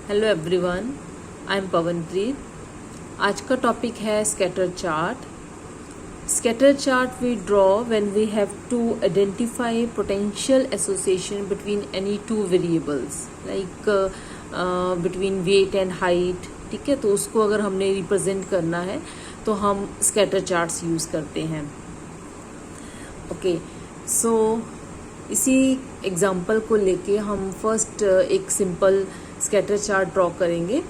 Hello everyone, I am Pawanpreet. आज का topic है scatter chart. Scatter chart we draw when we have to identify potential association between any two variables like between weight and height. ठीक है, तो उसको अगर हमने रिप्रेजेंट करना है तो हम स्कैटर चार्ट्स यूज़ करते हैं। ओके, सो इसी एग्जाम्पल को लेके हम फर्स्ट एक सिंपल स्कैटर चार्ट ड्रॉ करेंगे।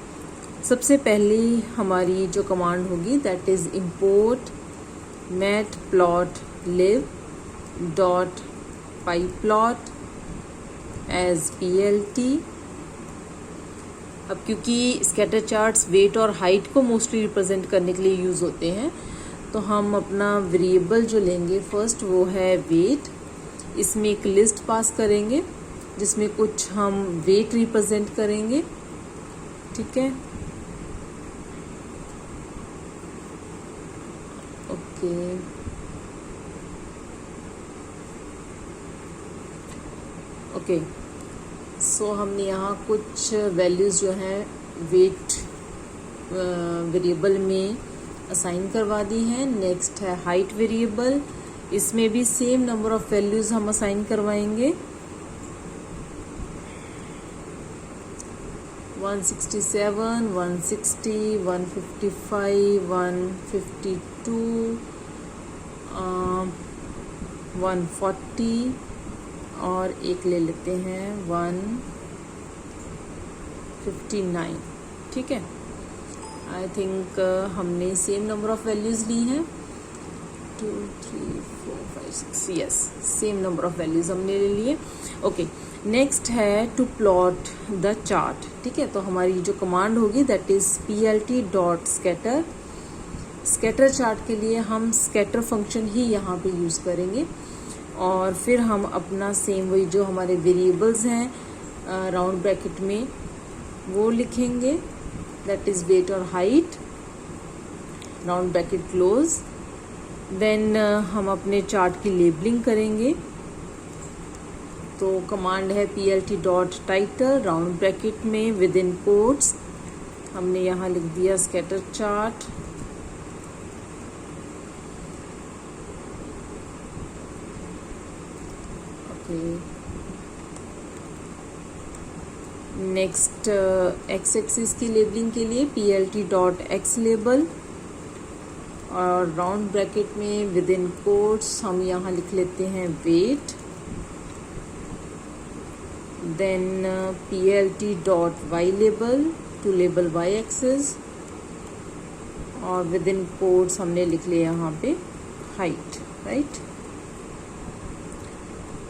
सबसे पहली हमारी जो कमांड होगी that is import matplotlib dot pyplot as plt। अब क्योंकि स्कैटर चार्ट्स वेट और हाइट को मोस्टली रिप्रेजेंट करने के लिए यूज़ होते हैं, तो हम अपना वेरिएबल जो लेंगे फर्स्ट वो है वेट। इसमें एक लिस्ट पास करेंगे जिसमें कुछ हम वेट रिप्रेजेंट करेंगे। ठीक है, ओके, सो हमने यहाँ कुछ वैल्यूज़ जो हैं वेट वेरिएबल में असाइन करवा दी हैं। नेक्स्ट है हाइट वेरिएबल, इसमें भी सेम नंबर ऑफ वैल्यूज़ हम असाइन करवाएंगे। 167, 160, 155, 152, 140 और एक ले लेते हैं 159। ठीक है, आई थिंक हमने सेम नंबर ऑफ वैल्यूज़ ली हैं। 2, 3, 4, 5, 6, yes, same number of values हमने ले लिए। ओके, नेक्स्ट है टू प्लॉट द चार्ट। ठीक है, तो हमारी जो कमांड होगी that is plt dot scatter. Scatter chart के लिए हम स्कैटर फंक्शन ही यहाँ पे यूज़ करेंगे और फिर हम अपना सेम वही जो हमारे वेरिएबल्स हैं राउंड ब्रैकेट में वो लिखेंगे दैट इज वेट और height, round bracket close. Then हम अपने चार्ट की लेबलिंग करेंगे। तो कमांड है plt dot title round bracket में विद इन कोट्स हमने यहाँ लिख दिया scatter chart. Okay, next X axis की लेबलिंग के लिए plt डॉट एक्स लेबल और राउंड ब्रैकेट में विद इन कोट्स हम यहाँ लिख लेते हैं weight. Then plt dot Y label to label Y axis और विद इन कोट्स हमने लिख लिया यहाँ पे height. Right,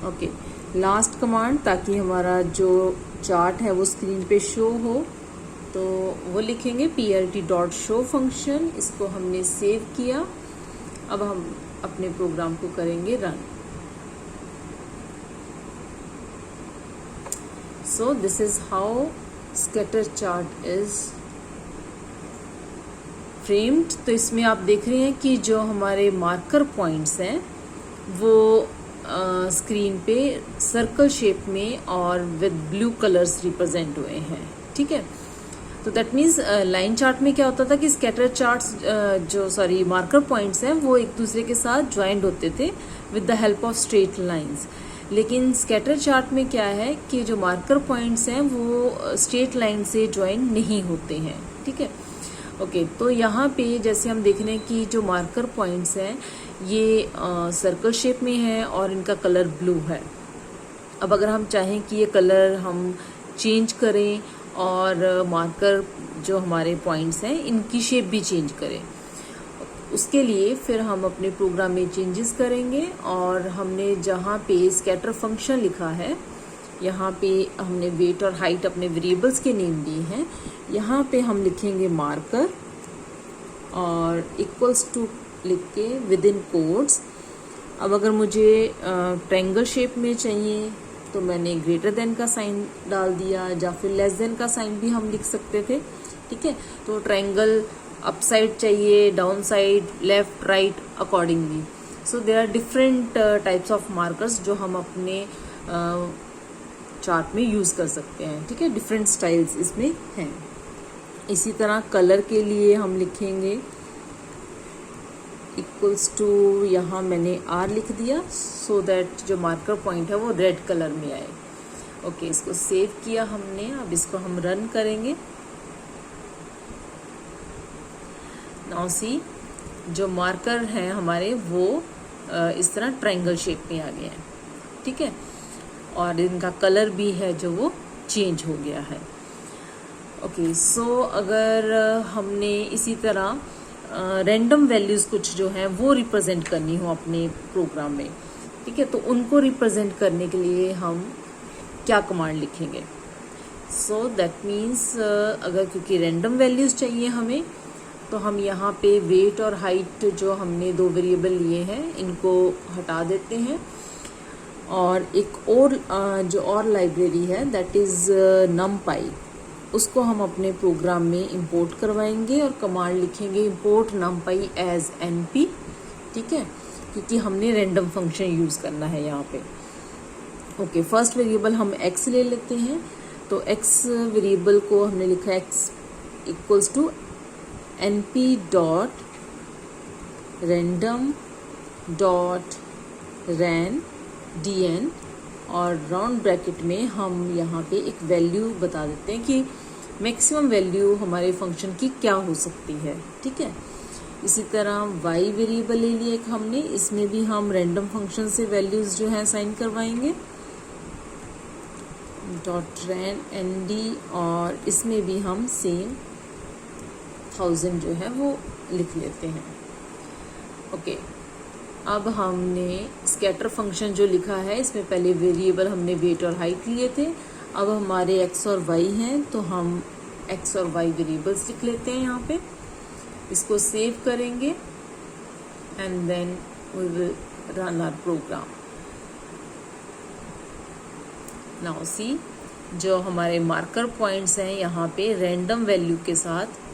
okay, last command ताकि हमारा जो चार्ट है वो स्क्रीन पे शो हो तो वो लिखेंगे plt डॉट शो फंक्शन। इसको हमने सेव किया। अब हम अपने प्रोग्राम को करेंगे run. So this is how scatter chart is framed। तो इसमें आप देख रहे हैं कि जो हमारे मार्कर पॉइंट्स हैं वो स्क्रीन पे सर्कल शेप में और विद ब्लू कलर्स रिप्रेजेंट हुए हैं। ठीक है, तो दैट मीन्स लाइन चार्ट में क्या होता था कि स्कैटर चार्ट्स जो मार्कर पॉइंट्स हैं वो एक दूसरे के साथ ज्वाइंट होते थे with the help of straight lines. लेकिन स्कैटर चार्ट में क्या है कि जो मार्कर पॉइंट्स हैं वो स्ट्रेट लाइन से ज्वाइन नहीं होते हैं। ठीक है, ओके, तो यहाँ पे जैसे हम देख रहे हैं कि जो मार्कर पॉइंट्स हैं ये सर्कल शेप में है और इनका कलर ब्लू है। अब अगर हम चाहें कि ये कलर हम चेंज करें और मार्कर जो हमारे पॉइंट्स हैं इनकी शेप भी चेंज करें, उसके लिए फिर हम अपने प्रोग्राम में चेंजेस करेंगे और हमने जहाँ पे स्कैटर फंक्शन लिखा है यहाँ पे हमने वेट और हाइट अपने वेरिएबल्स के नेम दिए हैं। यहाँ पे हम लिखेंगे मार्कर और इक्वल्स टू लिख के विद इन कोट्स। अब अगर मुझे ट्रायंगल शेप में चाहिए तो मैंने ग्रेटर देन का साइन डाल दिया या फिर लेस देन का साइन भी हम लिख सकते थे। ठीक है, तो ट्रायंगल अप साइड चाहिए, down side, left, right accordingly. So there are different types of markers जो हम अपने चार्ट में यूज़ कर सकते हैं। ठीक है, डिफरेंट स्टाइल्स इसमें हैं। इसी तरह कलर के लिए हम लिखेंगे इक्वल्स टू, यहाँ मैंने R लिख दिया सो दैट जो मार्कर पॉइंट है वो रेड कलर में आए। ओके, इसको सेव किया हमने, अब इसको हम रन करेंगे। नाउ सी, जो मार्कर हैं हमारे वो इस तरह ट्रायंगल शेप में आ गए हैं। ठीक है, और इनका कलर भी है जो वो चेंज हो गया है। ओके, सो अगर हमने इसी तरह रैंडम वैल्यूज़ कुछ जो हैं वो रिप्रेजेंट करनी हो अपने प्रोग्राम में, ठीक है, तो उनको रिप्रेजेंट करने के लिए हम क्या कमांड लिखेंगे? सो दैट मीन्स अगर क्योंकि रैंडम वैल्यूज़ चाहिए हमें, तो हम यहाँ पे वेट और हाइट जो हमने दो वेरिएबल लिए हैं इनको हटा देते हैं, और एक और जो और लाइब्रेरी है दैट इज़ numpy, उसको हम अपने प्रोग्राम में इंपोर्ट करवाएंगे और कमांड लिखेंगे इंपोर्ट numpy एज np। ठीक है, क्योंकि हमने रैंडम फंक्शन यूज़ करना है यहाँ पे। ओके, फर्स्ट वेरिएबल हम x ले लेते हैं, तो x वेरिएबल को हमने लिखा है x equals to np dot random dot ran dn, और राउंड ब्रैकेट में हम यहाँ पे एक वैल्यू बता देते हैं कि मैक्सिमम वैल्यू हमारे फंक्शन की क्या हो सकती है। ठीक है, इसी तरह y वेरिएबल ले लिया एक हमने, इसमें भी हम रैंडम फंक्शन से वैल्यूज़ जो है साइन करवाएंगे डॉट रैन nd, और इसमें भी हम सेम 1000 जो है वो लिख लेते हैं। ओके, अब हमने स्कैटर फंक्शन जो लिखा है इसमें पहले वेरिएबल हमने वेट और हाइट लिए थे, अब हमारे x और y हैं तो हम x और y वेरिएबल्स लिख लेते हैं यहाँ पे। इसको सेव करेंगे and then we will run our program. Now see, जो हमारे मार्कर पॉइंट्स हैं यहाँ पे रैंडम वैल्यू के साथ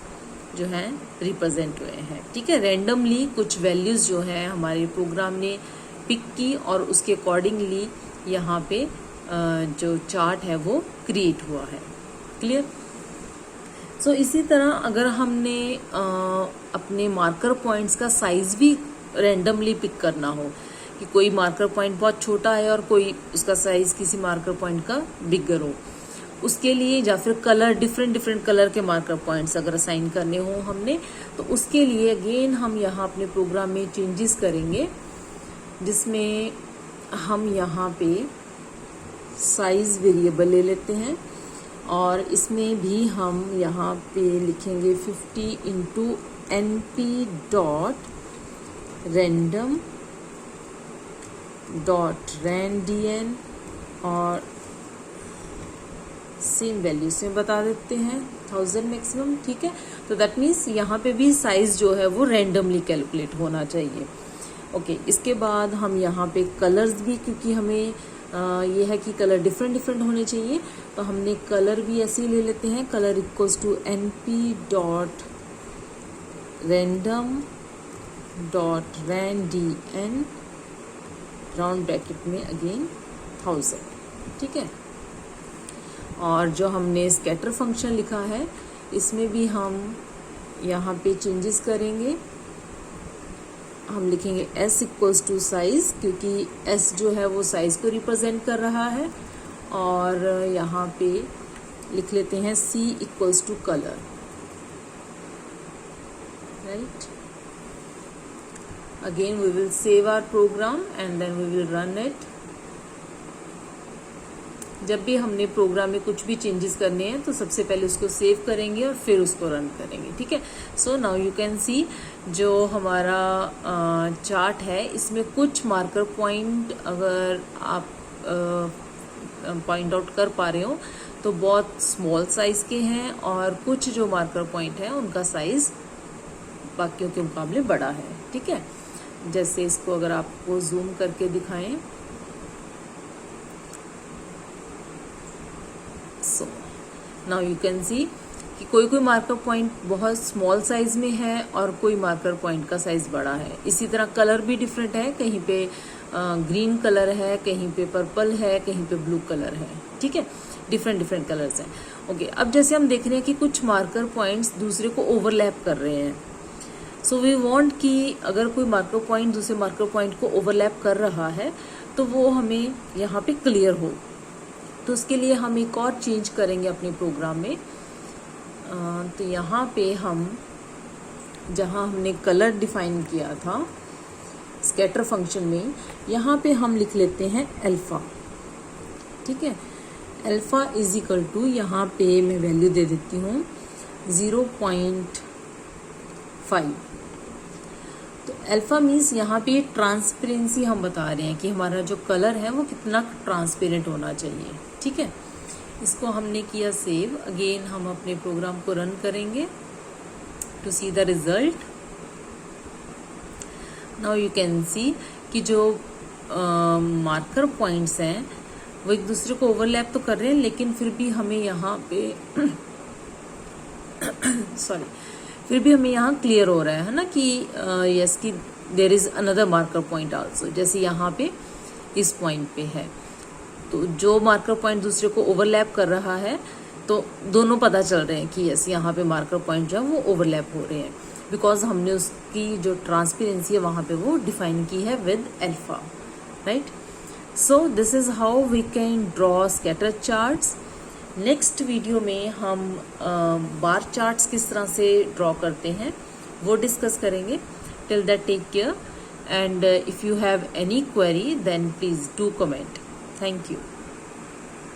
जो हैं रिप्रेजेंट हुए हैं। ठीक है, रैंडमली कुछ वैल्यूज़ जो हैं हमारे प्रोग्राम ने पिक की और उसके अकॉर्डिंगली यहाँ पे जो चार्ट है वो क्रिएट हुआ है। क्लियर? सो इसी तरह अगर हमने अपने मार्कर पॉइंट्स का साइज़ भी रैंडमली पिक करना हो कि कोई मार्कर पॉइंट बहुत छोटा है और कोई उसका साइज़ किसी मार्कर पॉइंट का बिगर हो, उसके लिए या फिर कलर डिफरेंट कलर के मार्कर पॉइंट्स अगर असाइन करने हो हमने, तो उसके लिए अगेन हम यहाँ अपने प्रोग्राम में चेंजेस करेंगे, जिसमें हम यहाँ पे साइज़ वेरिएबल ले लेते हैं और इसमें भी हम यहाँ पे लिखेंगे 50 into np dot random dot ran dn, और सेम वैल्यूज में बता देते हैं 1000 मैक्सिमम। ठीक है, तो दैट मीन्स यहाँ पे भी साइज जो है वो रैंडमली कैलकुलेट होना चाहिए। ओके, इसके बाद हम यहाँ पे कलर्स भी, क्योंकि हमें ये है कि कलर डिफरेंट होने चाहिए, तो हमने कलर भी ऐसे ही ले लेते हैं, colour equals to np dot random dot ran dn, round bracket में अगेन 1000। ठीक है, और जो हमने स्कैटर फंक्शन लिखा है इसमें भी हम यहाँ पे चेंजेस करेंगे, हम लिखेंगे s इक्वल्स टू साइज़, क्योंकि s जो है वो साइज़ को रिप्रेजेंट कर रहा है, और यहाँ पे लिख लेते हैं c equals to colour. Right, again we will save our program and then we will run it. जब भी हमने प्रोग्राम में कुछ भी चेंजेस करने हैं तो सबसे पहले उसको सेव करेंगे और फिर उसको रन करेंगे। ठीक है, सो नाउ यू कैन सी जो हमारा चार्ट है इसमें कुछ मार्कर पॉइंट अगर आप पॉइंट आउट कर पा रहे हो तो बहुत स्मॉल साइज़ के हैं, और कुछ जो मार्कर पॉइंट है उनका साइज़ बाकियों के मुकाबले बड़ा है। ठीक है, जैसे इसको अगर आपको जूम करके दिखाएं, so now you can see कि कोई मार्कर पॉइंट बहुत स्मॉल साइज में है और कोई मार्कर पॉइंट का साइज बड़ा है। इसी तरह कलर भी डिफरेंट है, कहीं पे ग्रीन कलर है, कहीं पे पर्पल है, कहीं पे ब्लू कलर है, ठीक है, डिफरेंट कलर्स हैं। ओके, अब जैसे हम देख रहे हैं कि कुछ मार्कर पॉइंट्स दूसरे को ओवरलैप कर रहे हैं। सो वी वांट कि अगर कोई मार्कर पॉइंट दूसरे मार्कर पॉइंट को ओवरलैप कर रहा है तो वो हमें यहाँ पे क्लियर हो। तो उसके लिए हम एक और चेंज करेंगे अपने प्रोग्राम में। तो यहाँ पे हम जहाँ हमने कलर डिफाइन किया था स्कैटर फंक्शन में, यहाँ पे हम लिख लेते हैं अल्फा, ठीक है। अल्फा इज इक्वल टू, यहाँ पे मैं वैल्यू दे देती हूँ 0.5। तो अल्फा मीन्स यहाँ पे ट्रांसपेरेंसी हम बता रहे हैं कि हमारा जो कलर है वो कितना ट्रांसपेरेंट होना चाहिए, ठीक है। इसको हमने किया सेव। अगेन हम अपने प्रोग्राम को रन करेंगे to see the result. Now you can see कि जो मार्कर पॉइंट्स हैं वो एक दूसरे को ओवरलैप तो कर रहे हैं, लेकिन फिर भी हमें यहाँ पे सॉरी, फिर भी हमें यहाँ क्लियर हो रहा है ना कि यस कि there is another marker point also. जैसे यहाँ पे इस पॉइंट पे है, तो जो मार्कर पॉइंट दूसरे को ओवरलैप कर रहा है तो दोनों पता चल रहे हैं कि यस यहाँ पे मार्कर पॉइंट जो है वो ओवरलैप हो रहे हैं, बिकॉज हमने उसकी जो ट्रांसपेरेंसी है वहाँ पे वो डिफाइन की है with alpha, right. So this is how we can draw scatter charts. Next video में हम बार चार्ट्स किस तरह से ड्रॉ करते हैं वो डिस्कस करेंगे। Till that take care, and if you have any query then please do comment. Thank you.